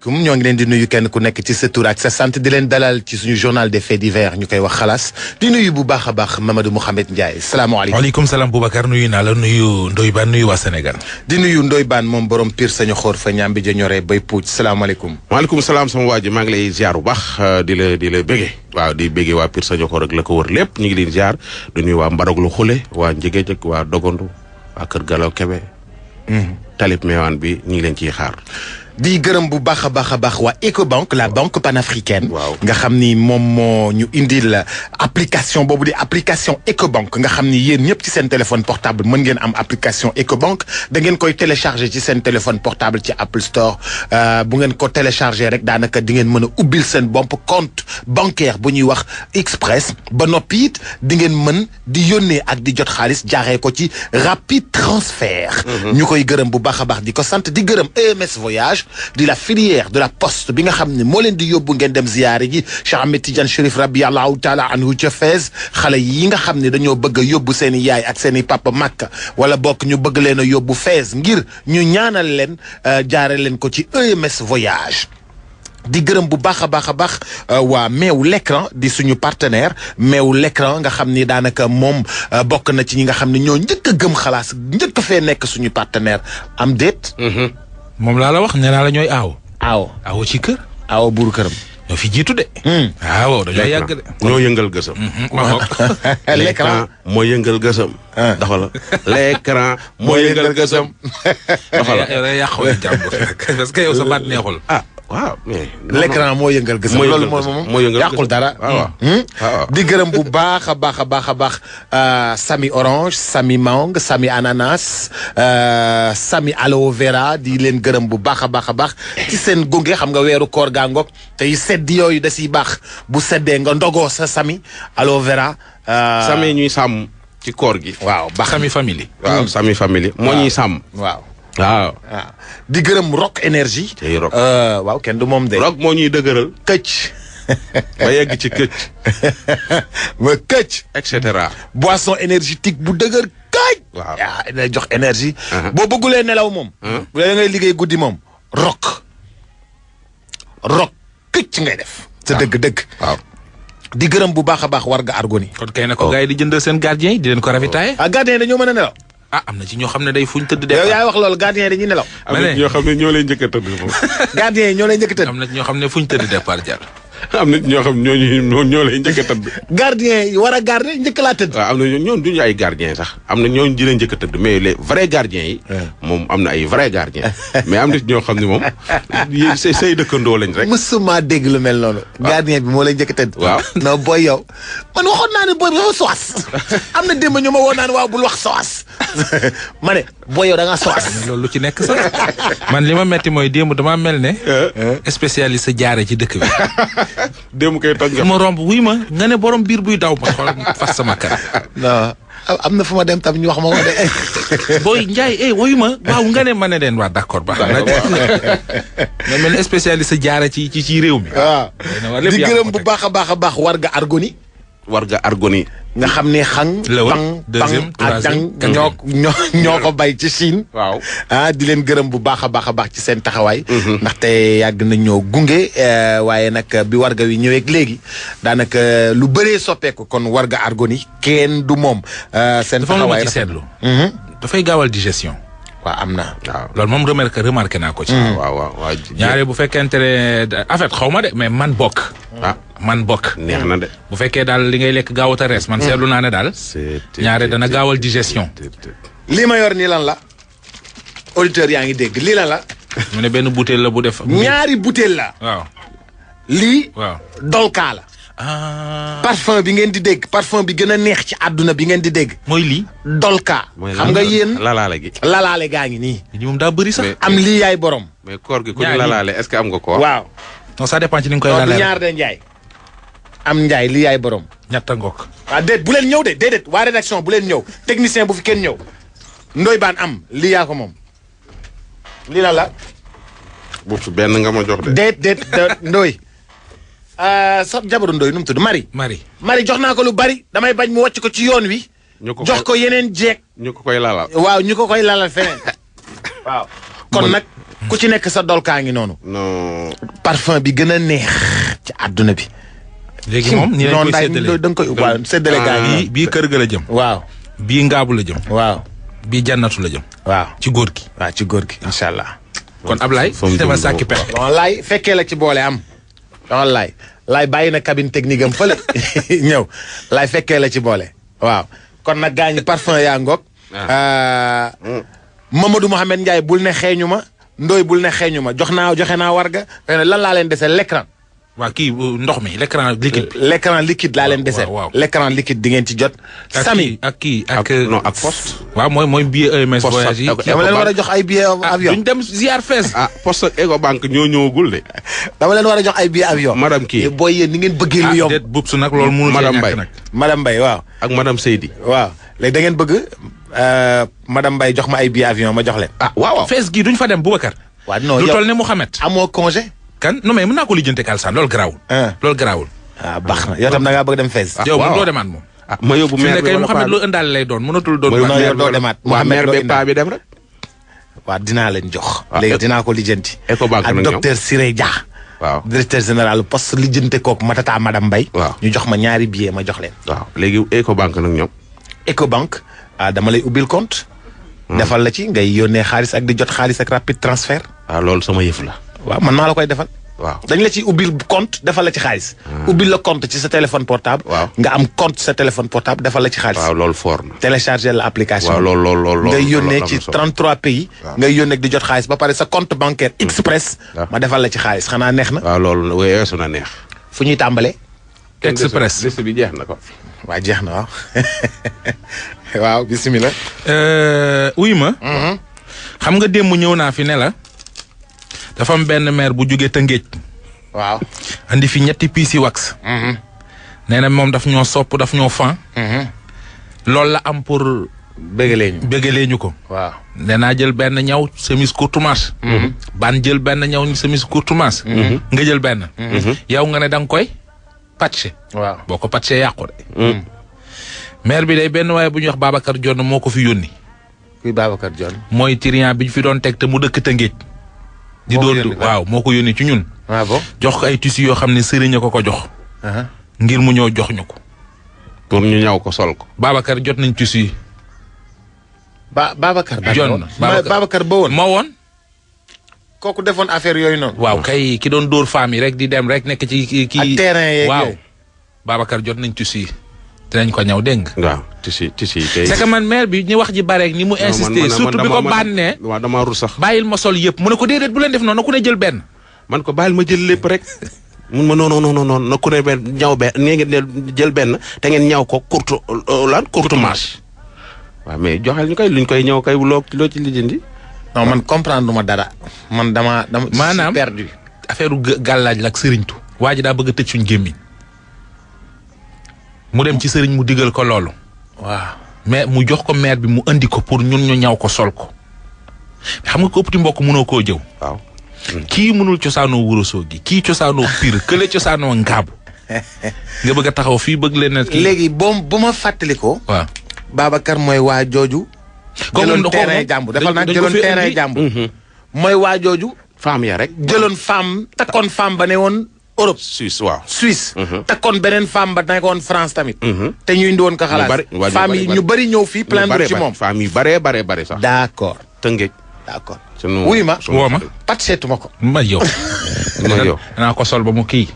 ñoo ngi leen di nuyu kenn ku nekk ci sa tur ak sa sant di leen dalal ci suñu journal des faits divers ñu koy wax xalaas di nuyu bu baax a baax Mamadou Mouhamed Ndiaye salaamaaleykum. waaleykum salaam Boubacar nuyu naa la nuyu Ndoye Bane nuyu waa Sénégal. di nuyu Ndoye Bane moom borom Pire sañu xoor fa ñaam bi ja ñoree bay puuj salaamaaleykum. maaleykum salaam sama waa ji maa ngi lay ziar bu baax di la bége waaw di bége waa Pire sañu xoor ak la ko wër lépp ñu ngi leen ziar di nuyu waa Mbarog lu xule waa Njigéej ak waa Dogondu waa Kër Galaw Kebe. Talib Meewaan bi ñu ngi leen ciy xaar. di gërëm bu baax a baax a baax waa Ecobank la banque panafricaine. nga xam ni moom moo ñu indil application boobu di application Ecobank nga xam ni yéen ñëpp ci seen téléphone portable mën ngeen am application Ecobank da ngeen koy télécharger ci seen téléphone portable ci Apple Store bu ngeen ko télécharger rek daanaka di ngeen mën a ubbil seen bopp compte bancaire bu ñuy wax Express ba noppi it di ngeen mën di yónnee ak di jot xaalis jaaree ko ci rapide transfert. ñu koy gërëm bu baax a baax di ko sant di gërëm EMS Voyage. di la filière de la poste bi nga xam ne moo leen di yóbbu ngeen dem ziyaare ji Cheikh Ahmed Tidiane Chérif radiyallahu taala anhu ca Fès xale yi nga xam ne dañoo bëgg a yóbbu seen i yaay ak seen i papa Makka wala bokk ñu bëgg leen a yóbbu Fès ngir ñu ñaanal leen jaare leen ko ci EMS Voyage. di gërëm bu baax a baax a baax waa meewu l'écran di suñu partenaire meewu l'écran nga xam ni daanaka moom bokk na ci ñi nga xam ne ñoo njëkk a gëm xalaas njëkk a fee nekk suñu partenaire am déet. moom laa la wax nee naa la ñooy aaw. aaw ci kër. aaw buuru këram. ñoo fi jiitu de. waaw dañoo yàgg de. ñoo yëngal gësam. l'écran moo yëngal gësam. dafa la l'écran moo yëngal gësam. dafa la yow day yàqoo di jàmbur parce que yow sa baat neexul. waaw mais. l'écran moo yëngal gësam. loolu moo yëngal yàqul dara. di gërëm bu baax a baax a baax a baax sami orange sami mangue sami ananas sami aloe vera di leen gërëm bu baax a baax a baax ci seen gunge xam nga weeru koor gaa ngoog te sedd yooyu da siy baax bu seddee nga ndogoo sa sami aloe vera. sami ñuy sàmm ci koor gi. waaw baax sami famille. waaw sami famille moo ñuy sàmm. waaw. waaw di gërëm Rock énergie. tey Rock waaw kenn du moom de. Rock moo ñuy dëgëral. këcc. ba yegg ci këcc. ba këcc. et cetera. boisson énergétique bu dëgër këcc. waaw day jox énergie. boo bëggulee nelaw moom. bu dee ngay liggéey guddi moom. Rock këcc ngay def. sa dëgg-dëgg. waaw. di gërëm bu baax a baax Warga Argoni. kon kay na ko gars yi di jëndal seen gardien yi di leen ko ravitailler. gardien yi dañoo mën a nelaw. am na ci ñoo xam ne day fuñ tëdd. yow yaay wax loolu gardien yi dañuy nelaw. am na ñoo xam ne ñoo lay njëkk a tëdd moom. gardien yi ñoo lay njëkk a tëdd. am na ñoo xam ne fuñ tëdd départ jar. am na ñoo xam ne ñoo lay njëkk a tëdd. gardien yi war a garder njëkk laa tëdd. waaw am na ñooñu duñu ay gardien sax am na ñooñu di leen njëkk a tëdd mais les vrais gardiens yi. moom am na ay vrais gardiens. mais am na ñoo xam ne moom yéen say dëkkandoo lañ rek. mësuma dégg lu mel noonu. gardien bi moo lay njëkk a tëdd. waaw non booy yow. man waxoon naa ne booy bi dafa soas. am na démb ñu ma woo naan waaw bul wax soas. ma ne booy yow da ngaa soas. loolu lu ci nekk sax man li ma metti mooy démb damaa mel ne. spécialiste jaare ci dëkk bi. démb kay toj nga. ma romb wuy ma nga ne borom biir buy daw ma xool fas sama kan. non am na fu ma dem tam ñu wax ma ko de. booy Ndiaye wuyu ma waaw nga ne ma ne leen waa d'accord baax na. nga mel ne spécialiste jaare ci réew mi. waaw di gërëm bu baax a baax a baax Warga Argoni. Warga Argoni. nga xam ne xang. lëwal deuxième ak dang ñoo ko bay ci Chine. waaw di leen gërëm bu baax a baax a baax ci seen taxawaay. ndaxte yàgg na ñoo gunge waaye nag bi warga wi ñëwee léegi daanaka lu bëree soppeeku kon Warga Argoni kenn du moom. seen taxawaay dafa seetlu. dafay gaawal digestion. waaw am na. waaw loolu moom remarqué naa ko ci. waaw ñaare bu fekkente ne en fait xaw ma de mais man bokk. man bokk. neex na de. bu fekkee daal li ngay lekk gaawut a rees man seetlu naa ne daal. ñaare dana gaawal digestion. lii ma yor nii lan la. auditeurs yaa ngi dégg lii lan la. mu ne benn bouteille la bu def. ñaari bouteille la. waaw. lii. waaw dolka la. parfum bi ngeen di dégg parfum bi gën a neex ci àdduna bi ngeen di dégg. mooy lii. dolka. xam nga yéen lalaale gi. lalaale gaa ngi nii. ñi moom daa bëri sax. am lii yaay borom. mais koor gi ku ñu lalaale est-ce que am nga koor. waaw. non ça dépend ci ni nga koy du lalaale. ñaar de Njaay. am Njaay lii yaay borom. ñetta ngokk. waaw déet bu leen ñëw de déedéet waa rédaction bu leen ñëw technicien bu fi kenn ñëw. Ndoye Bane am lii yaa ko moom. lii la. bu fi benn nga ma jox de. déet Ndoye. sa jabaru Ndoye nu mu tudd Marie. Marie jox naa ko lu bari damay bañ mu wàcc ko ci yoon wi. jox ko yeneen jeeg. ñu ko koy lalal. waaw ñu ko koy lalal feneen. waaw kon nag ku ci nekk sa dolkaa ngi noonu. non. parfum bi gën a neex ci àdduna bi. léegi moom nii lañ koy séddalee da nga koy waaw séddale gaa ngi. bii kër ga la jëm. waaw. bii ngaabu la jëm. waaw. bii jannatu la jëm. waaw ci góor gi. waaw ci góor gi incha allah. kon Ablaye. dama sàkki pexe. wallaay fekkee la ci boole am. wallaay laay bàyyi na cabine technique am fële ñëw laay fekkee la ci boole. waaw kon nag gaa ñi parfum yaa ngoog. Mamadou Mohamed Ndiaye bul ne xeeñu ma Ndoye bul ne xeeñu ma joxe naa warga lan laa leen dese l'écran. waaw kii ndox mi l'écran liquide. l'écran liquide laa leen dese. waaw l'écran liquide di ngeen ci jot. Sami ak poste. waaw mooy billet EMS voyage yi. dama leen war a jox ay billet avion. duñ dem ziar fees. poste ak Ecobank ñoo ñëwagul de. dama leen war a jox ay billet avion. madame kii booy yéen ni ngeen bëggee lu yomb. déet bub su nag loolu mënul madame Mbaye nag. madame Mbaye waaw. ak madame Seydi. waaw léegi da ngeen bëgg madame Mbaye jox ma ay billet avion ma jox leen. waaw. fees gi duñ fa dem Boubacar. waaw non lu toll ne Mouhamed. amoo congé. kan non mais mën naa ko lijjante Kalsaan loolu garaawul. loolu garaawul. baax na yow tam da ngaa bëgg dem fees. yow moom doo demaat moom. ma yóbbu maire bi kay Mouhamed lu ëndaale lay doon mënatul doon. non yow doo demaat. maire bi paa bi dem rek. waaw dinaa leen jox. léegi dinaa ko lijjanti. Ecobank ak docteur Siré Dia. waaw directeur général poste lijjante kook matata madame Mbaye. waaw ñu jox ma ñaari billet ma jox leen. waaw léegi Ecobank nag ñoom. Ecobank dama lay ubbil compte. defal la ci ngay yónnee xaalis ak di jot xaalis ak rapide transfert. waaw loolu sama yëf la. waaw man maa la koy defal. waaw dañ la ci ubbil compte defal la ci xaalis. ubbil la compte ci sa téléphone portable. waaw nga am compte sa téléphone portable defal la ci xaalis. waaw loolu fort na. télécharger la application. waaw loolu ngay yónnee ci 33 pays. ngay yónnee di jot xaalis ba pare sa compte bancaire express. ma defal la ci xaalis xanaa neex na. waaw loolu weesu na neex. fu ñuy tàmbalee. express liste bi jeex na ko. waaw jeex na waaw. waaw bisimilah. wuy ma. xam nga démb ñëw naa fi ne la. dafa am benn maire bu jógee Tëngéej. waaw. andi fi ñetti piisi wax. nee na moom daf ñoo sopp daf ñoo fan. loolu la am pour. bëggalee ñu ko. waaw. nee naa jël benn ñaw chemise courte manche. ban jël benn ñaw chemise courte manche. nga jël benn. yow nga ne da nga koy patché. waaw boo ko patché yàqu de. maire bi day benn waaye bu ñuy wax Babacar Dione moo ko fi yónni. kuy Babacar Dione. mooy triant bi ñu fi doon teg te mu dëkk Tëngéej. di doon waaw moo ko yónni ci ñun. waaw bon jox ko ay tissus yoo xam ne sëriñ a ko jox. ngir mu ñëw jox ñu ko. pour ñu ñaw ko sol ko. Babacar jot nañ tissus yi. Babacar. Dione Babacar ba woon. moo woon. kooku defoon affaire yooyu noonu. waaw kay ki doon dóor femme yi rek di dem rek nekk ci kii. ak terrain yeeg waaw Babacar jot nañ tissus yi. dinañ ko ñaw dégg nga. waaw tissus yi kay. c'est que man maire bi ñu wax ji bareeg ni mu insisté surtout bi ko bànnee. waaw damaa rus sax. bàyyil ma sol yëpp mu ne ko déedéet bu leen def noonu na ku ne jël benn. man ko bàyyil ma jël lépp rek. mun ma non na ku ne benn ñaw benn nee ngeen jël benn te ngeen ñaw ko courte manche. waaw mais joxel ñu koy luñ koy ñaw kay loo ci lijjanti. non man comprendre ma dara. man dama maanaam perdu. affaire gàllaaj la ak sëriñtu. waa ji daa bëgg a tëj suñ gémmiñ mu dem ci sëriñ mu digal ko loolu. waaw mais mu jox ko maire bi mu andi ko pour ñun ñu ñaw ko sol ko. xam nga ko ëpp ti mbokk mënoo koo jëw. waaw. kii mënul cosaanoo wurosoo gi kii cosaanoo pire kële cosaanoo ngaabu. nga bëgg a taxaw fii bëgg leen a. léegi bu ma fàttalikoo. waaw. Babacar mooy waa jooju. jëloon terrain jàmbur defal naa jëloon terrain jàmbur. mooy waa jooju. femme ya rek. jëloon femme takkoon femme ba ne woon Europe. Suisse waaw. Suisse. takkoon beneen femme ba nekkoon France tamit. te ñu indi woon ko xalaat. femme yi ñu bëri ñëw fii plaindre ci moom. femme yu bare sax. d'accord. Tëngéej. d'accord. wuy ma woo ma. pat seetuma ko. ma yow. danaa ko sol ba mu kii.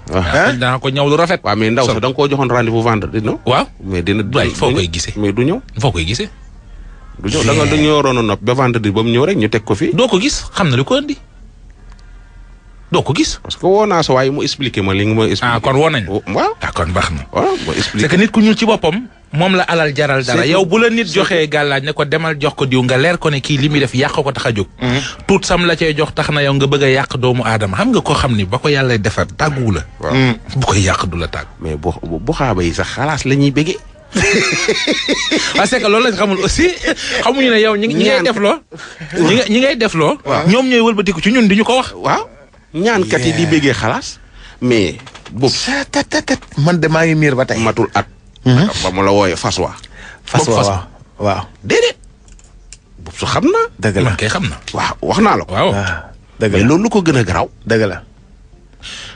danaa ko ñaw lu rafet. waaw mais ndaw sax da nga koo joxoon rendez-vous vendredi non. waaw mais dina. waay foo koy gisee. mais du ñëw. foo koy gisee. du ñëw da nga dañoo waroon a nopp ba vendredi ba mu ñëw rek ñu teg ko fii. doo ko gis xam na li ko andi. doo ko gis. parce que woo naa sa waaye mu expliqué ma li nga ma expliqué. kon woo nañ. waaw kon baax na. waaw ma expliqué. c'est que nit ku ñuul ci boppam. moom la alal jaral dara yow bu la nit joxee gàllaaj ne ko demal jox ko diw nga leer ko ne kii li muy def yàq ko tax a jóg. tuut sam la cay jox tax na yow nga bëgg a yàq doomu aadama xam nga koo xam ni ba ko yàlla defar tàgguwu la. waaw bu koy yàq du la tàgg. mais bu xaaba yi sax xalaas la ñuy bëggee. parce que loolu lañ xamul aussi xamuñu ne yow ñi ngay defloo. ñi ngay defloo. ñoom ñooy wëlbatiku ci ñun di ñu ko wax. waaw ñaankat yi di bëggee xalaas mais. boobu man de maa ngi miir ba tey. matul at. ba mu la wooyee Faswa. Faswa waaw. déedéet. boobu su xam naa. dëgg la man kay xam na. waaw wax naa la ko. waaw mais loolu lu ko gën a garaaw. dëgg la.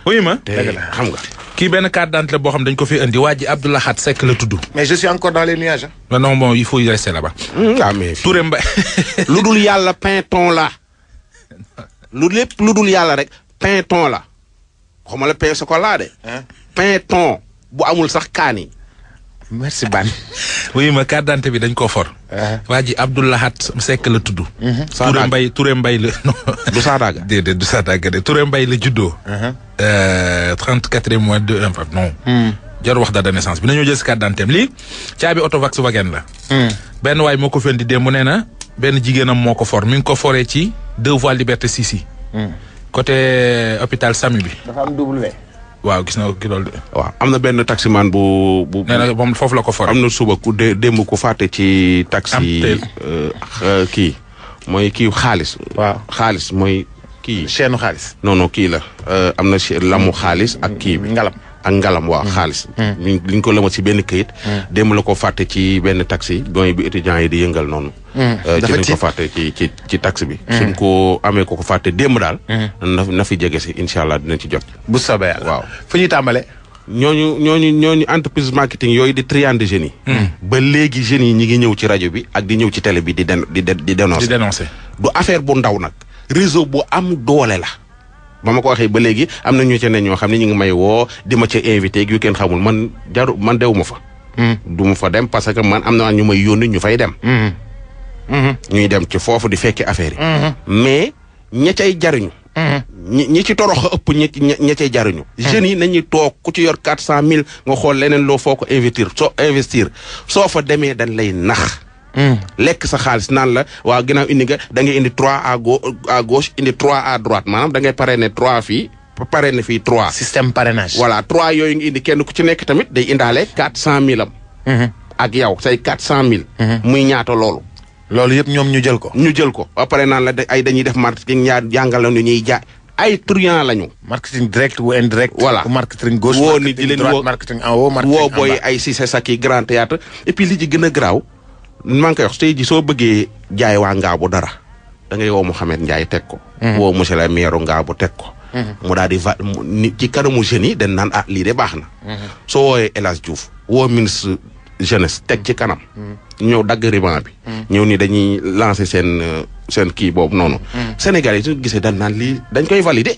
oui ma. dëgg la xam nga. kii benn carte d'identité boo xam dañ ko fi indi waa ji Abdou Lahad Seck la tudd. mais je suis encore dans les nuages. non bon il faut y rester là-bas. ah mais Touré Mbaye. lu dul yàlla pinton la. lu dul yàlla rek pinton la. xaw ma la pain chocolat de. pinton bu amul sax kaani. merci Ban. oui ma carte d'identité bi dañ koo for. waa ji Abdou Lahad Seck la tudd. Touré Mbaye la. du Sadaga. déedéet du Sadaga de Touré Mbaye la juddoo. 34e mois de non. jarul wax date de naissance bi nañoo jël si carte d'identité am lii caabi oto Volkswagen la. benn waay moo ko fen di démb nee na benn jigéenam moo ko for mi ngi ko foree ci 2 voies Liberté 6 yi. côté hôpital Samy bi. dafa am W. waaw gis na ki loolu de. waaw am na benn taximan bu. nee na moom foofu la ko for. am na suba ku démb ku fàtte ci taxi. kii mooy kii xaalis. waaw xaalis mooy kii. chaîne xaalis. non kii la am na lamu xaalis ak kii bi. ngalam ak ngalam waaw xaalis. liñ ko lëma ci benn këyit. démb la ko fàtte ci benn taxi mooy bi étudiants yi di yëngal noonu. ci lañ ko fàtte ci taxi bi. suñ ko amee ko fàtte démb daal. na fi jege si incha allah dinañ ci jot. bu soobee yàlla. waaw fu ñuy tàmbalee. ñooñu entreprise marketing yooyu di triande jeunes yi. ba léegi jeunes yi ñi ngi ñëw ci rajo bi ak di ñëw ci télé bi di dénoncer. du affaire bu ndaw nag. réseau bu am doole la. ba ma ko waxee ba léegi am na ñu ci ne ñoo xam ne ñu ngi may woo di ma ca invité yu kenn xamul man dew ma fa. du ma fa dem parce que man am na ñu may yónni ñu fay dem. ñuy dem ci foofu di fekke affaire yi. mais ña cay jariñu. ñi ci torox a ëpp ña cay jariñu. jeunes yi nañuy toog ku ci yor 400000 nga xool leneen loo foo ko investir soo fa demee dañ lay nax. lekk sa xaalis naan la waaw ginnaaw indi nga da ngay indi 3 à gauche indi 3 à droite maanaam da ngay parrainer 3 fii parrainer fii 3. système parrainage. voilà 3 yooyu nga indi kenn ku ci nekk tamit day indaale 400000 am. ak yow say 400000. muy ñaata loolu. loolu yëpp ñoom ñu jël ko. ba pare naan la dañuy def marketing jàngal la ñuy jaay ay truand lañu. marketing direct ou indirect. voilà marketing gauche. woo nit di leen droite marketing en haut marketing en bas. woo booy ay Cissé Saki grand théâtre et puis li ci gën a garaaw. maa ngi koy wax tey ji soo bëggee jaay waa Ngaabu dara da ngay woo Mouhamed Ndiaye teg ko. woo monsieur le maire Ngaabu teg ko. mu daal di ci kanamu jeunes yi dañ naan lii de baax na. soo woowee El Hadj Diouf woo ministre jeunesse teg ci kanam. ñëw dagg ruban bi. ñëw ni dañuy lancer seen kii boobu noonu. Sénégal yi su gisee dañ naan lii dañ koy valider.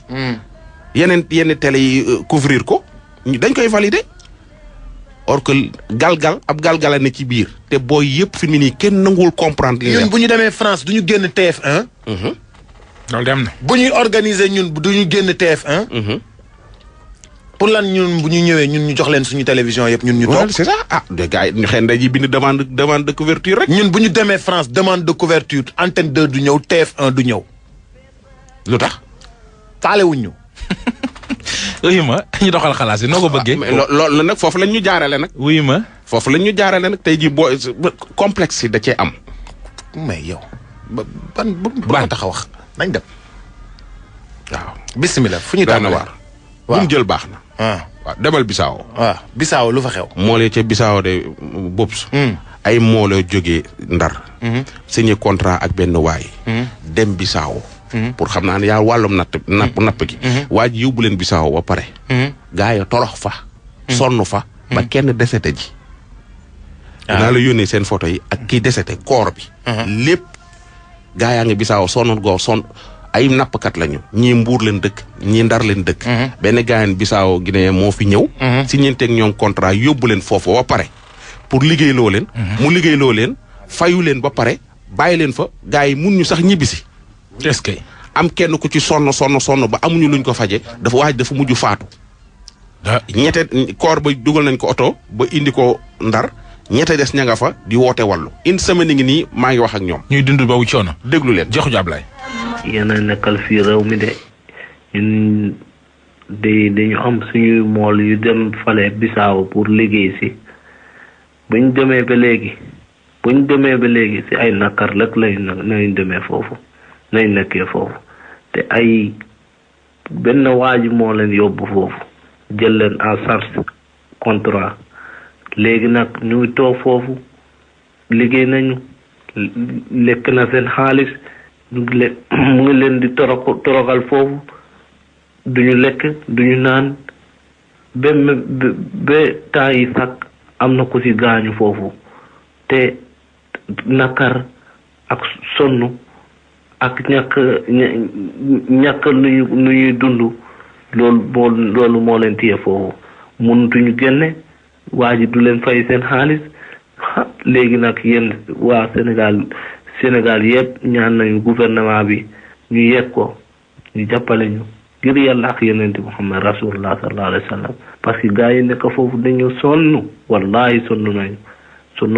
yenn télé yi couvrir ko dañ koy valider. or que ab galgala ne ci biir te booy yëpp fi mu nii kenn nanguwul comprendre. ñun bu ñu demee France du ñu génn TF1. loolu dem na. bu ñuy organiser ñun du ñu génn TF1. pour lan ñun bu ñu ñëwee ñun ñu jox leen suñu télévision yëpp ñun ñu toog. c'est ça de gars yi ñu xëy na dañuy bind demande de couverture rek. ñun bu ñu demee France demande de couverture antenne 2 du ñëw TF1 du ñëw. lu tax. taalewuñ ñu. wuyu ma ñu doxal xalaas yi noo ko bëggee. mais loolu nag foofu lañ ñu jaarale nag. wuyu ma. foofu lañ ñu jaarale nag tey jii boo complexe yi da cee am. mais yow ban tax a wax nañ dem. waaw bisimilah fu ñu daan tàmbalee. waar. bu mu jël baax na. waaw demal Bissau. waaw Bissau lu fa xew. moolee ca Bissau de Bobs. ay moolee jógee Ndar. signé contrat ak benn waay. dem Bissau. pour xam naa ne yaa wàllum napp gi. waa ji yóbbu leen Bissau ba pare. gaa yi torox fa. sonn fa. ba kenn desete ji. dinaa la yónnee seen photo yi ak kii desete koor bi. lépp gaa yaa ngi Bissau sonn ay nappkat lañu ñii Mbuur leen dëkk ñii Ndar leen dëkk. benn gaayan Bissau Guinée moo fi ñëw. si ñeenteeg ñoom contrat yóbbu leen foofu ba pare. pour liggéeyloo leen. mu liggéeyloo leen fayu leen ba pare bàyyi leen fa gaa yi mun ñu sax ñibbisi. est-ce que. am kenn ku ci sonn ba amuñu luñ ko faje dafa mujj faatu. koor ba dugal nañ ko oto ba indi ko Ndar ñette des ña nga fa di woote wàllu une semaine ngi nii maa ngi wax ak ñoom. ñuy dund boobu coono. déglu leen jox Ablaye. yéen a nekkal fii réew mi de ñun dañu am suñuy mool yu dem fale Bissau pour liggéey si buñ demee ba léegi si ay nakar rek nañ demee foofu nañ nekkee foofu te ay benn waaji moo leen yóbbu foofu jël leen en charge contrat léegi nag ñu ngi toog foofu liggéey nañu lekk na seen xaalis mu ngi leen di torogal foofu duñu lekk duñu naan ba temps yi sax am na ku ci gaañu foofu te nakar ak sonn ak ñàkk nu ñuy dund loolu moo leen téye foofu mënutuñu génne waa ji du leen fay seen xaalis léegi nag yéen waa Sénégal yëpp ñaan nañu gouvernement bi ñu yegg ko ñu jàppale ñu ngir yàlla ak yonent Muhammad rasulullah sallallahu alayhi wa sallam parce que gars yi nekk foofu dañu sonn wallahi sonn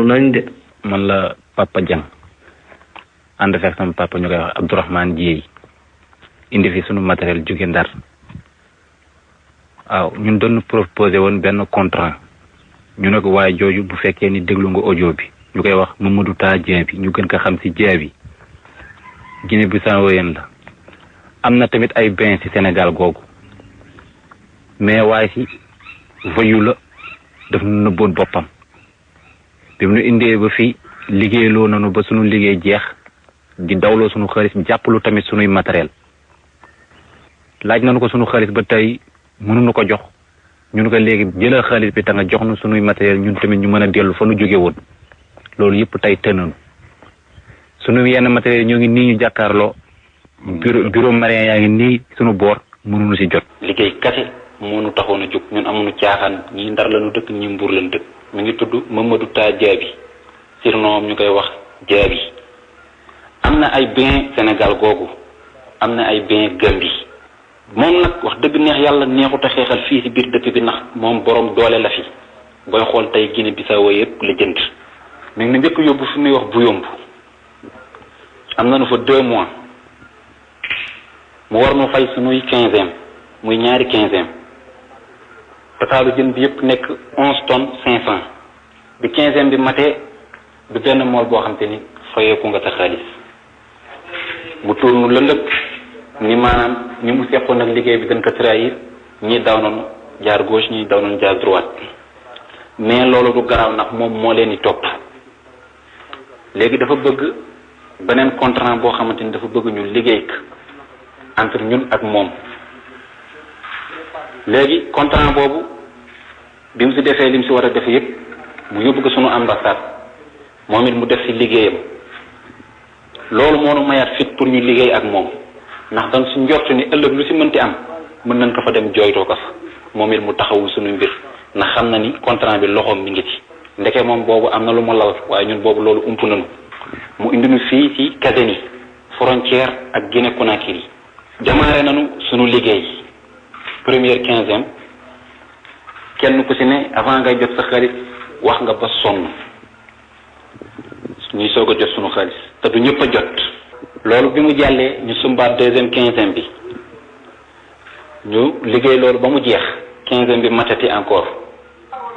nañ de. man la Papa Dieng ànd fekk sama papa ñu koy wax Abdourahmane Dieye indi fi sunu matériel jóge Ndar waaw ñun doon proposé woon benn contrat ñu ne ko waaye jooju bu fekkee ni déglu nga audio bi ñu koy wax Mamadou Ta Dieng bi ñu gën ko xam ci Dieng bi Guinée Bissau yéen la am na tamit ay bain ci Sénégal googu mais waaye ci voyou la daf nu nëbboon boppam bi mu nu indee ba fii liggéeyloo nanu ba sunu liggéey jeex di dawloo sunu xaalis jàppalu tamit sunuy matériel laaj nañu ko sunu xaalis ba tey mënuñu ko jox ñun ko léegi jëlal xaalis bi ta nga jox nu sunuy matériel ñun tamit ñu mën a dellu fa nu jóge woon loolu yëpp tey tënanu sunu yenn matériel ñoo ngi nii ñu jàkkaarloo bureau marin yaa ngi nii sunu boor mënuñu ci jot liggéey kase moo nu taxoon a jóg ñun amuñu caaxaan ñii Ndar lañu dëkk ñii Mbuur lañu dëkk mi ngi tudd Mamadou Ta Diaby surnom ñu koy wax Diaby am na ay bien Sénégal googu am na ay bien Gambie moom nag wax dëgg neex yàlla neexut a xeexal fii ci biir dëkk bi ndax moom borom doole la fi booy xool tey Guinée Bissau yëpp la jënd mi ngi njëkk yóbbu fi muy wax bu yomb am nañu fa 2 mois mu war nu fay sunuy 15e muy ñaari 15e totalu jën bi yëpp nekk 11 tonnes 500 bi 15e bi matee du benn mool boo xam te ni fayeeku nga sa xaalis mu tournu lëndëg ni maanaam ñi mu seqoon nag liggéey bi dañ ko trahir ñii daw nañu jaar gauche ñii daw nañu jaar droite mais loolu du garaaw ndax moom moo leen di topp léegi dafa bëgg beneen contrat boo xamante ni dafa bëgg ñu liggéey entre ñun ak moom léegi contrat boobu bi mu si defee li mu si war a def yëpp mu yóbbu ko sunu ambassade moom it mu def si liggéeyam loolu moo nu mayaat fit pour ñu liggéey ak moom ndax dañ su njortu ni ëllëg lu si mënti am mën nañ ko fa dem jooytoo ko fa moom it mu taxawul suñu mbir ndax xam na ni contrat bi loxoom mi ngi ci ndeke moom boobu am na lu mu lal waaye ñun boobu loolu ump nañu mu indi nu fii ci Kazeni frontière ak Guinée Conakry démarré nañu suñu liggéey première 15e kenn ku si ne avant ngay jot sa xaalis wax nga ba sonn ñuy soog a jot suñu xaalis te du ñëpp a jot loolu bi mu jàllee ñu sumbaat 2e 15e bi ñu liggéey loolu ba mu jeex 15e bi matati encore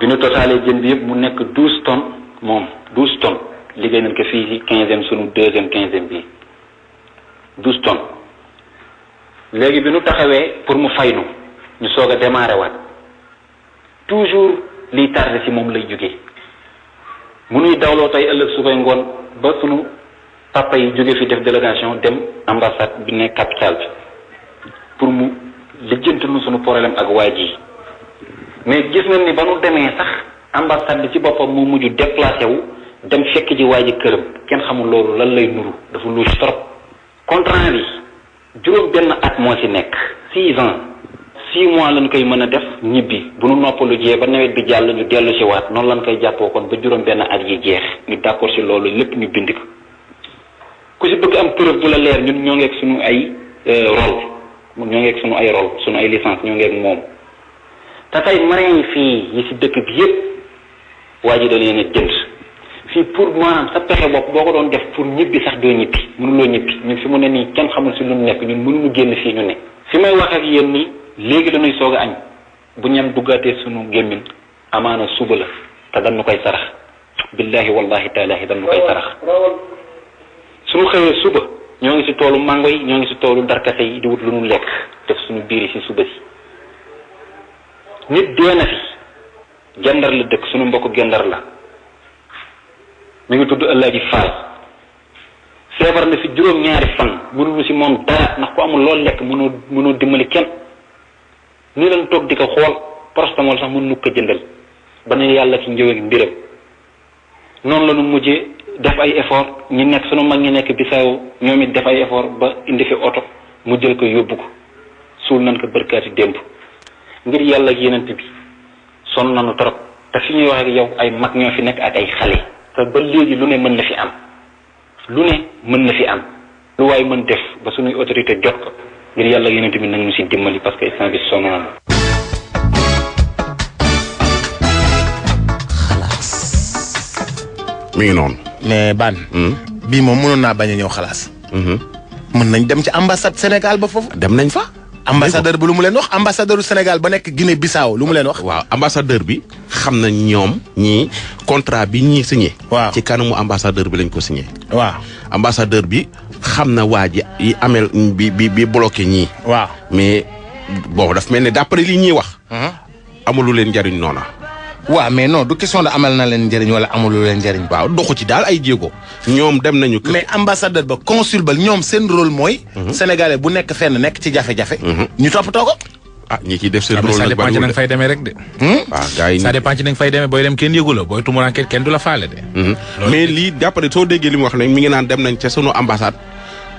bi ñu totalee jën bi yëpp mu nekk 12 tonnes moom 12 tonnes liggéey nañ ko fii ci 15e sunu 2e 15e bi 12 tonnes léegi bi ñu taxawee pour mu faynu ñu soog a démarré waat toujours liy tardé ci moom lay jógee munuy dawloo tey ëllëg su koy ngoon ba sunu papa yi jóge fi def délégation dem ambassade bi ne capitale bi pour mu lijjanti nu sunu problème ak waa ji mais gis nañ ni ba nu demee sax ambassade bi ci boppam moo mujj déplacé wu dem fekk ji waa ji këram kenn xamul loolu lan lay nuru dafa luus trop contrat bi juróom benn at moo ci nekk 6 ans 6 mois lañ koy mën a def ñibbi bu nu noppalu jee ba nawet bi jàll ñu dellu ci waat noonu lañ koy jàppoo kon ba juróom benn at yi jeex ñu d'accord ci loolu lépp ñu bind ko ku ci bëgg am preuve bu la leer ñun ñoo ngeeg suñu ay rôle ñoo ngeeg suñu ay rôle suñu ay licence ñoo ngeeg moom te tey marin yi fii yi ci dëkk bi yëpp waa ji da leen a jënd fii pour maanaam sa pexe bopp boo ko doon def pour ñibbi sax doo ñibbi mënuloo ñibbi ñun fi mu ne nii kenn xamul ci lu mu nekk ñun mënuñu génn fii ñu ne fi may wax ak yéen nii léegi dañuy soog a añ bu ñam duggaatee sunu gémmin amaana suba la te dañu koy sarax billahi wallahi taalahi dañu koy sarax suñu xëyee suba ñoo ngi ci toolu mango yi ñoo ngi ci toolu darkase yi di wut lu ñu lekk def suñu biir yi ci suba si nit dee na fi gendar la dëkk suñu mbokk gendar la mi ngi tudd Alaaji Faal feebar na fi juróom-ñaari fan mënuñu si moom dara ndax ko amul loolu lekk mënoo dimbali kenn nii lañ toog di ko xool prostamol sax mënuñu ko jëndal ba ne yàlla ci njëw ak mbiram noonu la ñu mujjee def ay effort ñi nekk sunu mag ñi nekk Bissau ñoom it def ay effort ba indi fi oto mu jël ko yóbbu ko suul nañ ko bërkaati démb ngir yàlla ak yeneen bi sonn nañu trop te fi ñuy wax ak yow ay mag ñoo fi nekk ak ay xale te ba léegi lu ne mën na fi am lu ne mën na fi am lu waay mën def ba suñuy autorité jot ko ngir yàlla ak yeneen bi nañ ñu si dimbali parce que instant bi sonn nañu. mi ngi noonu. mais ban. bii moom mënoon naa bañ a ñëw xalaas. mën nañ dem ci ambassade Sénégal ba foofu. dem nañ fa. ambassadeur bi lu mu leen wax ambassadeur Sénégal ba nekk Guinée Bissau lu mu leen wax. waaw ambassadeur bi xam na ñoom ñii contrat bi ñii signé. waaw ci kanamu ambassadeur bi lañ ko signé. waaw ambassadeur bi xam na waa ji yi amel bi bloqué ñii. waaw mais bon daf mel ne d'après li ñuy wax. amulu leen njariñ noona. waaw mais non du question de amal na leen njëriñ wala amulu leen njëriñ. waaw doxu ci daal ay jéego. ñoom dem nañu. mais ambassadeur ba consul ba ñoom seen rôle mooy. sénégalais bu nekk fenn nekk ci jafe-jafe. ñu toppatoo ko. ah ñi ciy def seen rôle ça nag dépend ci na nga fay demee rek de. waaw gars yi ça dépend ci na nga fay demee booy dem kenn yëgu la booy tumuraanke kenn du la faale de. mais lii jàppale soo déggee li mu wax ne mi ngi naan dem nañ ca sunu ambassade.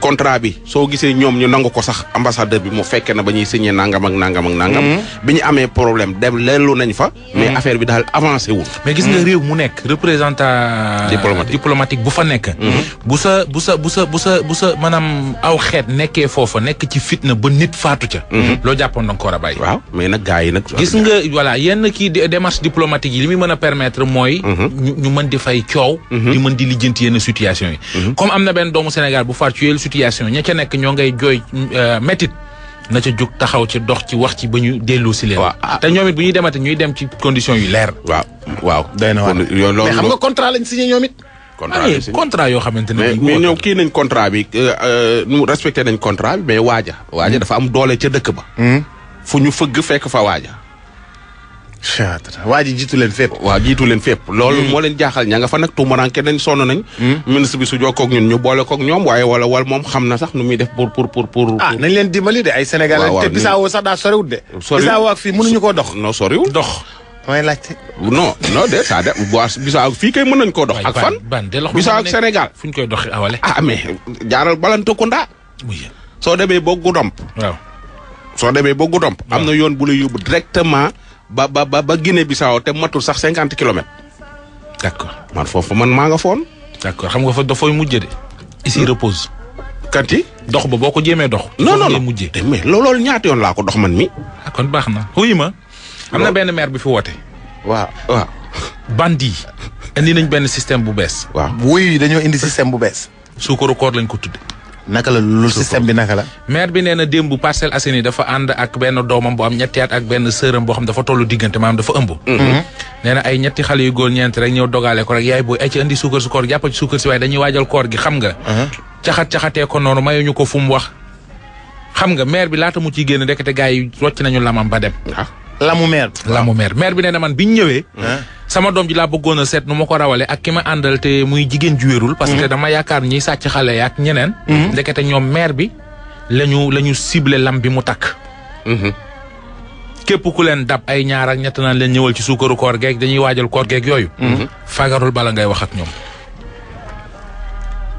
contrat bi soo gisee ñoom ñu nangu ko sax ambassadeur bi mu fekkee na ba ñuy signé nangam ak nangam ak nangam. bi ñu amee problème dem leelu nañ fa. mais affaire bi daal avancé wul. mais gis nga réew mu nekk représentant diplomatique bu fa nekk. bu sa maanaam aw xeet nekkee foofa nekk ci fitna ba nit faatu ca. loo jàppoon da nga ko war a bàyyi. waaw mais nag gars yi nag. gis nga voilà yenn kii démarche diplomatique yi li muy mën a permettre mooy. ñu mën di fay coow. di mën di lijjanti yenn situation yi. comme am na benn doomu Sénégal bu faatu ci situation ña ca nekk ñoo ngay jooy métit na ca jóg taxaw ci dox ci wax ci ba ñu dellu si leen. te ñoom it bu ñuy demate ñuy dem ci conditions yu leer. waaw doy na waar mais xam nga contrat lañ signé ñoom it. contrat yoo xamante ne. mais ñoom kii nañ contrat bi ñu respecté nañ contrat bi mais waaja dafa am doole ca dëkk ba. fu ñu fëgg fekk fa waaja. waa ji jiitu leen fépp. waaw jiitu leen fépp. loolu moo leen jaaxal ña nga fa nag tuumaranke nañ sonn nañ. ministre bi su jokkoo ak ñun ñu boole koog ñoom waaye wala moom xam na sax nu muy def pour. nañ leen dimbali de ay Sénégalais. te Bissau sax daa soriwul de. Bissau ak fii mënuñu koo dox. non soriwul dox. mooy laajte. non de ça de Bissau fii kay mën nañ koo dox. ak fan Bissau ak Sénégal. fu ñu koy doxee awale. mais jaaral Balantacounda. soo demee ba Goudomp. waaw soo demee ba Goudomp. am na yoon bu la yóbbu directement. ba Guinée Bissau te matul sax 50 kilomètres. d'accord man foofu man maa nga foon. d'accord xam nga fa dafay mujjee de. ici repose. kanti dox ba boo ko jéemee dox. non mujjee. mais loolu ñaata yoon laa ko dox man mi. kon baax na wuy ma. am na benn maire bi fi woote. waaw. bandi indi nañ benn système bu bees. waaw wuy dañoo indi système bu bees. suukaru koor lañ ko tudde naka la loolu système bi naka la. maire bi nee na démb Parcelles Assainies dafa ànd ak benn doomam bu am ñetti at ak benn sëram boo xam dafa tollu diggante maanaam dafa ëmb. nee na ay ñetti xale yu góor ñeent rek ñëw dogaale ko rek yaay booy ay ci indi suukar si koor jàppal ci suukar si waaye dañuy waajal koor gi xam nga. caxatee ko noonu mayuñu ko fu mu wax. xam nga maire bi laata mu ciy génn ndekete gars yi rocc nañu lamam ba dem. lamu maire. maire bi nee na man biñ ñëwee. sama doom ji laa bëggoon a seet nu ma ko rawale ak ki ma àndal te muy jigéen ju wérul parce que dama yaakaar ñiy sàcc xale yi ak ñeneen. ndekete ñoom maire bi lañu ciblé lam bi mu takk. képp ku leen dab ay ñaar ak ñett naan leen ñëwal ci suukaru koor geeg dañuy waajal koor geeg yooyu. fagarul bala ngay wax ak ñoom.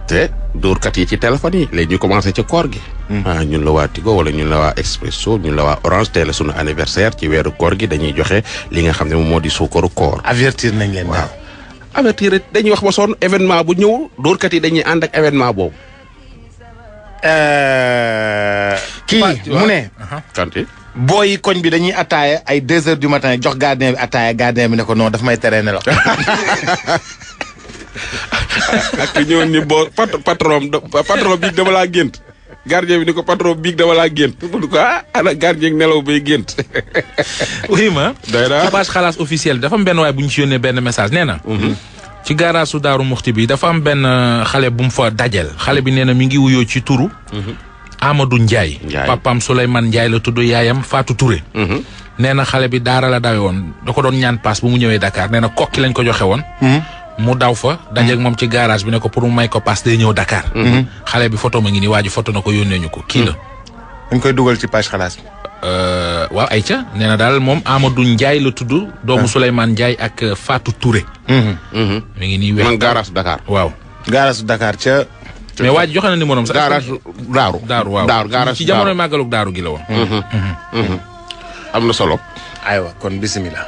te dóorkat yi ci téléphone yi léegi ñu commencé ci koor gi. ñun la waa Tigo wala ñun la waa Expresso ñun la waa Orange tey la sunu anniversaire ci weeru koor gi dañuy joxe li nga xam ne moom moo di suukaru koor. avertir nañ leen daal. avertir dañuy wax ba sonn événement bu ñëw dóorkat yi dañuy ànd ak événement boobu. kii mu ne. kanti booy koñ bi dañuy attaaya ay 2 heures du matin jox gardien bi attaaya gardien bi ne ko non daf may tere nelaw. ak ñëwoon ni boo patron biig dama laa gént gardien bi ni ko patron biig dama laa gént mu ne ko ana gardien nelaw bay gént. oui ma. day naa ci page xalaas officiel dafa am benn waay bu ñu ci yónnee benn message nee na. ci garage su Daaru Muxti bi dafa am benn xale bu mu fa dajel xale bi nee na mi ngi wuyoo ci turu. Amadou Ndiaye. papaam Souleymane Ndiaye la tudd yaayam Fatou Touré. nee na xale bi daara la dawe woon da ko doon ñaan paas bu mu ñëwee Dakar nee na kokki lañ ko joxe woon. mu daw fa dajeeg moom ci garage bi ne ko pour mu may ko passe day ñëw Dakar. xale bi photo ma ngi ni waa ji photo na ko yónnee ñu ko kii la. dañ koy dugal ci page xalaas bi. waaw ayca nee na daal moom Amadou Ndiaye la tudd. doomu Souleymane Ndiaye ak Fatou Touré. mi ngi nii weex man garage Dakar. waaw. garage Dakar ca. mais waa ji joxe na numéro am sax. garage Daaru. Daaru waaw Daaru garage ci jamono màggalug Daaru gi la woon. am na solo. aywa kon bisimilah.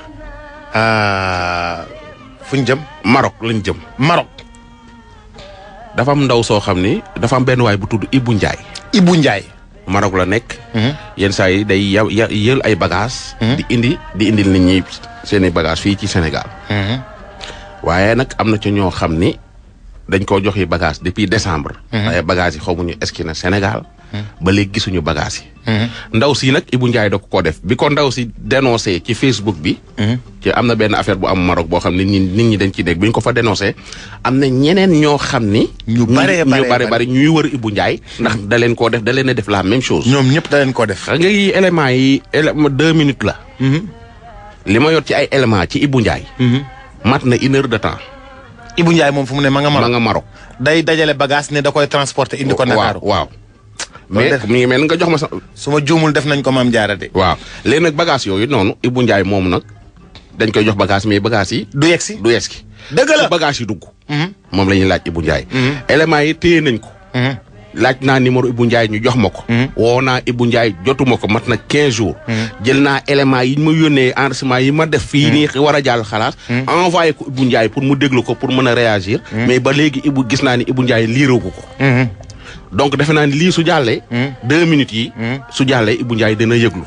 fu ñu jëm. Maroc lañ jëm. Maroc. dafa am ndaw soo xam ni dafa am benn waay bu tudd Ibou Ndiaye. Ibou Ndiaye. Maroc la nekk. yenn saa yi day yël ay bagages. di indil nit ñi seen i bagages fii ci Sénégal. waaye nag am na ci ñoo xam ni dañ koo jox yi bagages depuis décembre. waaye bagages yi xamuñu est-ce que na Sénégal. ba léegi gisuñu bagages yi. ndaw si nag Ibou Ndiaye da ko def bi ko ndaw si dénoncé ci Facebook bi. ci am na benn affaire bu am Maroc boo xam ne nit ñi dañ ciy nekk bi ñu ko fa dénoncé am na ñeneen ñoo xam ni. ñu bari ñuy wër Ibou Ndiaye. ndax da leen koo def da leen a def la même chose. ñoom ñëpp da leen koo def. xam nga yi éléments yi 2 minutes la. li ma yor ci ay éléments ci Ibou Ndiaye. mat na 1 heure de temps. Ibou Ndiaye moom fu mu ne ma nga Maroc. day dajale bagage ne da koy transporter indi ko Ndakaaru. waaw mais mi ngi mel nga jox ma sa. su ma juumul def nañ ko Maam Jaara de. waaw léegi nag bagage yooyu noonu Ibou Ndiaye moomu nag dañ koy jox bagage mais bagage yi. du yegsi dëgg la bagage yi dugg. moom la ñuy laaj Ibou Ndiaye. éléments yi téye nañ ko. laaj naa numéro Ibou Ndiaye ñu jox ma ko. woo naa Ibou Ndiaye jotuma ko mat na 15 jours. jël naa éléments yi ma yónnee enregistrement yi ma def fii nii war a jàll xalaas. envoyé ko Ibou Ndiaye pour mu déglu ko pour mën a réagir. mais ba léegi gis naa ni Ibou Ndiaye liiragu ko. donc defe naa ni lii su jàllee. 2 minutes yi. su jàllee Ibou Ndiaye dina yëglu.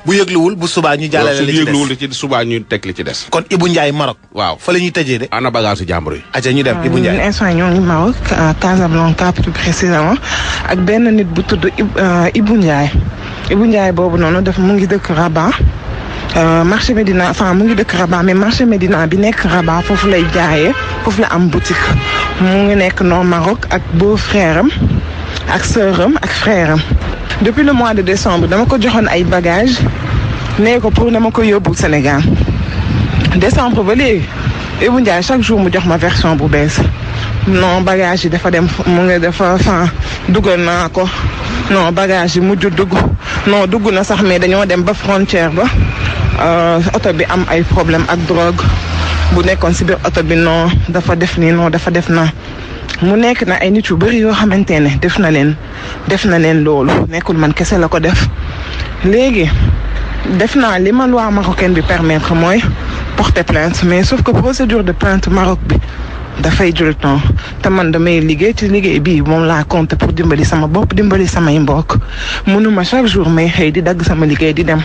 bu yëgluwul bu subaa ñu jàllale li ci des su yëgluwul ci subaa ñu teg li ci des. kon Ibou Ndiaye Maroc. waaw fa la ñuy tëjee de. ana bagage su jàmbur yi. aca ñu dem Ibou Ndiaye. instant ñoo ngi Maroc Casablanca plus précisément ak benn nit bu tudd Ibou Ndiaye. Ibou Ndiaye boobu noonu dafa mu ngi dëkk Rabat. marché Médina enfin mu ngi dëkk Rabat mais marché Médina bi nekk Rabat foofu lay jaayee foofu la am boutique mu ngi nekk nord Maroc ak beau frère am ak sœur am ak frère am. depuis le mois de décembre dama ko joxoon ay bagages nee ko pour dama ko yóbbu Sénégal décembre ba léegi Ibou Ndiaye chaque jour mu jox ma version bu bees non bagage yi dafa dem mu ngi dafa fan dugal naa ko non bagage yi mujj dugg non dugg na sax mais dañoo dem ba frontière ba oto bi am ay problème ak drogue bu nekkoon si biir oto bi non dafa def nii non dafa def na mu nekk na ay nit yu bëri yoo xamante ne def na leen loolu nekkul man kese la ko def léegi def naa li ma loi marocaine bi permettre mooy porter plainte mais sauf que procédure de plainte Maroc bi dafay jël temps te man damay liggéey ci liggéey bii moom laa compter pour dimbali sama bopp dimbali samay mbokk mënuma chaque jour may xëy di dagg sama liggéey di dem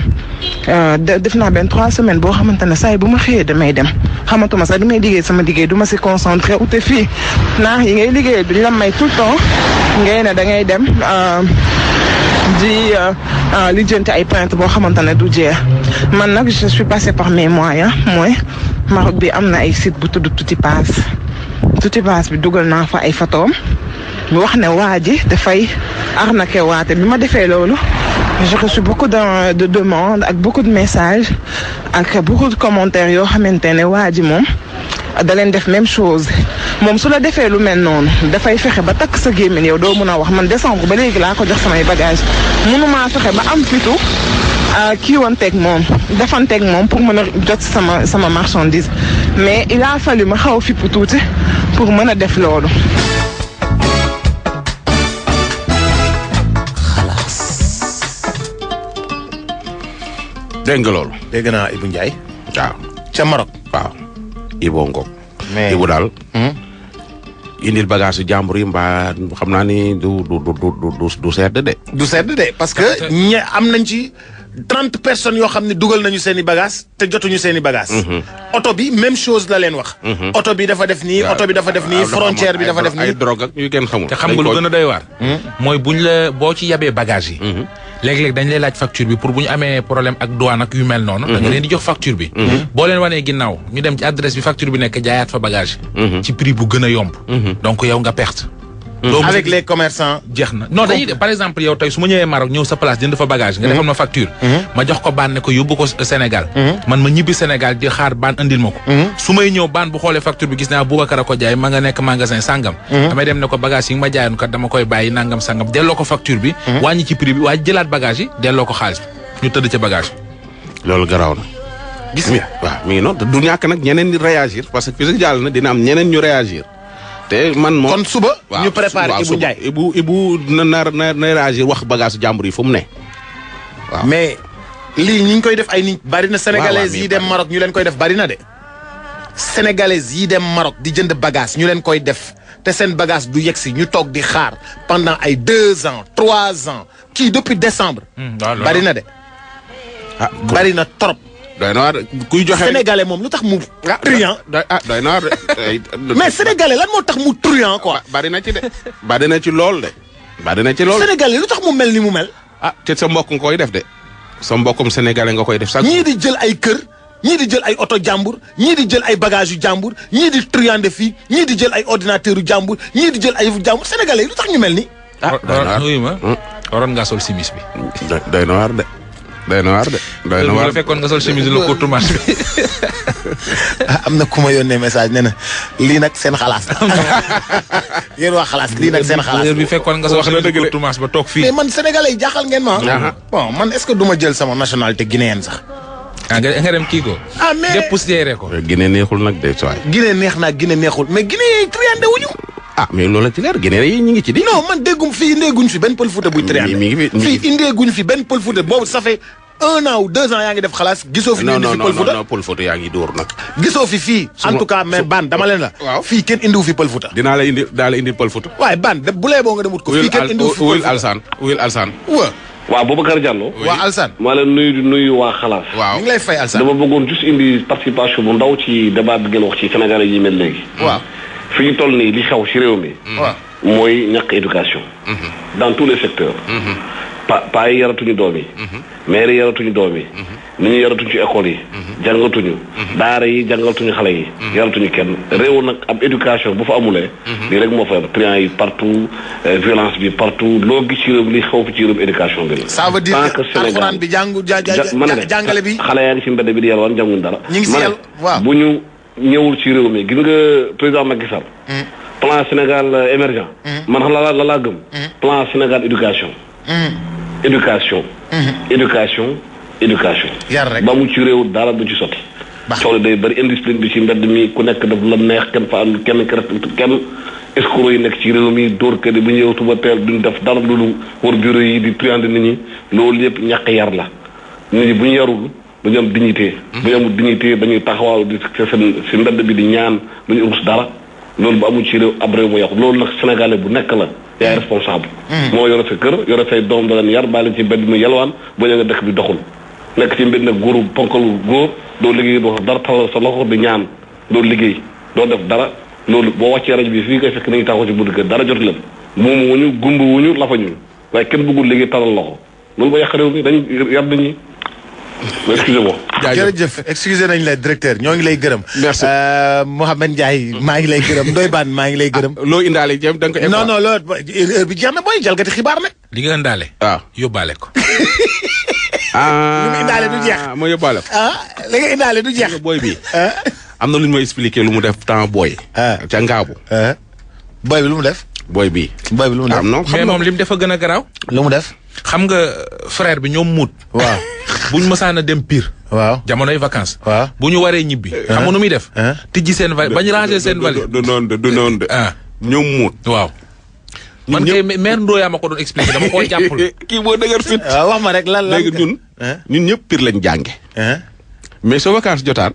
def naa benn 3 semaines boo xamante ne saa yi bu ma xëyee damay dem xamatuma sax damay liggéey sama liggéey du ma si concentré wu te fii naa yi ngay liggéey duñ la may tout le temps ngay ne da ngay dem di lijjanti ay plainte boo xamante ne du jeex man nag je suis passé par mes moyens mooy Maroc bi am na ay site bu tudd Tutti Pass bi dugal naa fa ay photos ñu wax ne waa ji dafay arnaqué waate bi ma defee loolu j'ai reçu beaucoup de demandes ak beaucoup de messages ak beaucoup de commentaires yoo xamante ne waa ji moom da leen def même chose moom su la defee lu mel noonu dafay fexe ba takk sa gémmiñ yow doo mun a wax man décembre ba léegi laa ko jox samay bagages mënumaa fexe ba am fitu kii woon teg moom defanteeg moom pour mën a jot sama marchandise mais il a fallu ma xaw a fipp tuuti pour mën a def loolu. dégg nga loolu. dégg naa Ibou Ndiaye. waaw ca Maroc. waaw Ibou Ngom. mais Ibou daal. indil bagage yu jàmbur yi mbaa xam naa ni du sedd de. du sedd de parce que am nañ ci 30 personnes yoo xam ne dugal nañu seen i bagages te jotuñu seen i bagages. oto bi même chose la leen wax. oto bi dafa def nii oto bi dafa def nii frontière bi dafa def nii. ay drogue ak yu kenn xamul. te xam nga lu gën a doy waar. mooy buñ la boo ci yabee bagages yi. léeg-léeg dañ lay laaj facture bi pour bu ñu amee problème ak douane ak yu mel noonu. da nga leen di jox facture bi. boo leen wanee ginnaaw ñu dem ci adresse bi facture bi nekk jaayaat fa bagage yi. ci prix bu gën a yomb. donc yow nga perte. avec les commerçants. jeex na non dañuy par exemple yow tey su ma ñëwee Maroc ñëw sa place jënd fa bagage nga defal ma facture ma jox ko baan ne ko yóbbu ko Sénégal man ma ñibbi Sénégal di xaar baan andil ma ko su may ñëw baan bu xoolee facture bi gis naa Boubacar a ko jaay ma nga nekk magasin sangam damay dem ne ko bagage yi nga ma jaayoon kat dama koy bàyyi nangam sangam delloo ko facture bi wàññi ci prix bi waaye jëlaat bagage yi delloo ko xaalis bi ñu tëdd ca bagage loolu garaaw na. gis nga waaw mi ngi noonu du ñàkk nag ñeneen ñi réagir parce que physique jàll na dina am ñeneen ñu réagir. te man moom kon suba ñu préparé Ibou Ndiaye. Ibou na réagir wax bagage jàmbur yi fu mu ne. waaw mais lii ñi ngi koy def ay nit bari na sénégalais yi dem Maroc ñu leen koy def bari na de. sénégalais yi dem Maroc di jënd bagage ñu leen koy def te seen bagage du yegsi ñu toog di xaar pendant ay 2 ans 3 ans kii depuis décembre. bari na de. ah bari na trop. doy na waar kuy joxe sénégalais moom lu tax mu. truand doy na waar mais sénégalais lan moo tax mu truand quoi. bari na ci de. bari na ci lool de. bari na ci lool sénégalais lu tax mu mel ni mu mel. ah te sa mbokk nga koy def de. sa mbokkum sénégalais nga koy def sax. ñii di jël ay kër ñii di jël ay oto jàmbur ñii di jël ay bagages yu jàmbur ñii di truande fii ñii di jël ay ordinateur yu jàmbur ñii di jël ay jàmbur sénégalais lu tax ñu mel ni. waroon ngaa sol simis bi. doy na waar de. doy na waar de. doy na waar fekkoon nga sol chemise lu courte manche bi. am na ku ma yónnee message nee na lii nag seen xalaas la. yéen waa xalaas lii nag seen xalaas la. bi fekkoon nga sol chemise lu courte manche ba toog fii. mais man sénégalais yi jaaxal ngeen ma. bon man est-ce que du ma jël sama nationalité guinéenne sax. ah nga dem kii ko. ah mais nga poussiéré ko. Guinée neexul nag de sooy. Guinée neex naa Guinée neexul mais Guinée yi triandé wuñu. ah mais loolu ci leer Guinée yi ñu ngi ci di. non man déggum fii indeeguñ fi benn pël Fuuta buy triandé. mi ngi fi fii indeeguñ fi benn pël Fuuta boobu ça fait 1 an ou 2 ans yaa ngi def xalaas gisoo fi. non ñu indi fi pël Fuuta non pël Fuuta yaa ngi dóor nag. gisoo fi fii en tout cas mais ban dama leen la. waaw fii kenn indiwu fi pël Fuuta. dinaa la indi pël Fuuta. waaye ban bu lee boo nga demut ko. fii kenn indiwu fi pël Fuuta Wil Alsaan. waaw Boubacar Diallo. waa Alsaan. maa leen nuyu di nuyu waa xalaas. waaw ñu ngi lay fay Alsaan. dama bëggoon juste indi participation bu ndaw ci débat bi ngeen wax ci Sénégalais yi mel léegi. waaw fi ñu toll nii li xew ci réew mi. waaw mooy ñàkk éducation. dans tous les secteurs. paa yi yaratuñu doom yi. maire yi yaratuñu doom yi. nit ñi yaratuñu ci école yi. jàngatuñu. daara yi jàngaltuñu xale yi. yaratuñu kenn réew nag ab éducation bu fa amulee. lii rek moo fa yar triant yi partout violence bi partout loo gis ci réew mi li xew fi ci réew mi éducation bi la. ça veut dire que alxuraan bi jàngale bi. xale yaa ngi ci mbedd bi di yalwaan jànguñ dara. ñu ngi si yàlla waaw bu ñu ñëwul ci réew mi gis nga président Macky Sall. plan Sénégal émergent. man xam la laa gëm. plan Sénégal éducation. éducation. éducation. yar rek ba mu ci réew dara du ci sotti. coono day bëri indiscipline bi ci mbedd mi ku nekk daf la neex kenn fa am kenn escroc yi nekk ci réew mi dóor kër yi bu ñu yeewtu ba teel duñ def dara lu wër bureau yi di triande nit ñi loolu yëpp ñàkk yar la nit ñi bu ñu yarul du ñu am dignité. bu ñu amul dignité dañuy taxawaaw di si mbedd bi di ñaan du ñu us dara loolu bu amul ci réew ab réew mu yàqu loolu nag sénégalais bu nekk la yaay responsable. moo yore sa kër yore say doom da leen yar bàyyi ci mbedd mi yalwaan ba ñu nga dëkk bi doxul nekk ci mbedd nag góoru ponkalu góor doo liggéey doo dara talal sa loxo di ñaan doo liggéey doo def dara loolu boo wàccee rajo bi fii koy fekk nañu taxaw ci buntu kër dara jot leen moomu wuñu gumba wuñu lafañu waaye kenn bëggul liggéey talal loxo loolu ba yàq réew mi dañ yar nit ñi excusez-moi. jërëjëf excusez nañ la directeur ñoo ngi lay gërëm. merci Mohamed Ndiaye maa ngi lay gërëm Ndoye Bane maa ngi lay gërëm. loo indaale jëm da nga ko. non loolu heure bi jeex na booy jalgati xibaar nag. li nga indaale. waaw yóbbaale ko. li mu indaale du jeex. ma yóbbaale ko. li nga indaale du jeex. booy bi. am na lu ñu may expliquer lu mu def temps booy. ca Ngaabu. booy bi lu mu def. booy bi. booy bi lu mu def mais moom li mu def a gën a garaaw. lu mu def. xam nga frère bi ñoom muut. waaw buñ mësaan a dem Pire. waaw jamonoy vacances. waaw bu ñu waree ñibbi. xam nga nu muy def. tijji seen valise bañ ranger seen valise. du noonu de. ñoom muut. waaw. man kay maire Ndoya ma ko doon expliqué dama koo jàppul. kii boo dëgër fit. waaw wax ma rek lan léegi ñun ñëpp Pire lañ jànge mais soo vacances jotaan.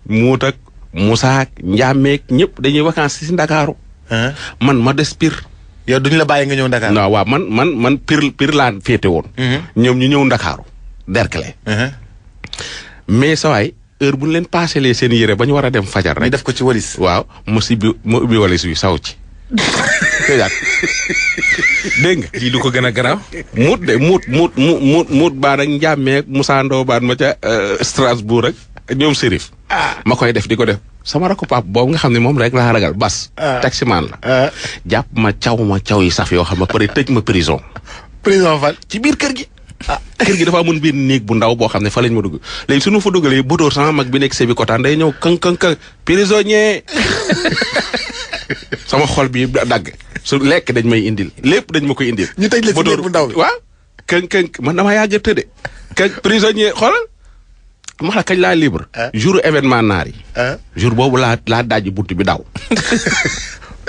muut ak Moussa ak Ndiameek ñëpp dañuy vacances si Ndakaaru. man ma des Pire. yow duñu la bàyyi nga ñëw Ndakaaru. non waaw man Pire laa féete woon. ñoom ñu ñëw Ndakaaru. Derklé. mais sa waay heure bu ñu leen paaselee seen yére ba ñu war a dem fajar rek. ñu def ko ci walis. waaw ma ubbi walis wi saw ci. dégg nga. lii lu ko gën a garaaw. muut baan ak Ndiameek Moussa Ndo baan ma ca Strasbourg rek ñoom Serif. ma koy def di ko def sama rakku pap boobu nga xam ne moom rek laa ragal bas. taximan la. jàpp ma caw yi saf yoo xam ne pare tëj ma prison. prison fan ci biir kër gi. kër gi dafa amoon biir néeg bu ndaw boo xam ne fa lañ ma dugg léegi suñu fa duggalee botóor sama mag bi nekk sebi kotaan day ñëw këng prisonnier sama xol bi dagg su lekk dañ may indil lépp dañ ma koy indil. ñu tëj la ci néeg bu ndaw bi waaw këng man damaa yàgg tëdde këng prisonnier xoolal ma la kañ laa libre. jour événement naar yi. jour boobu laa dajji bunt bi daw.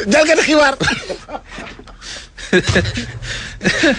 jalgati xibaar.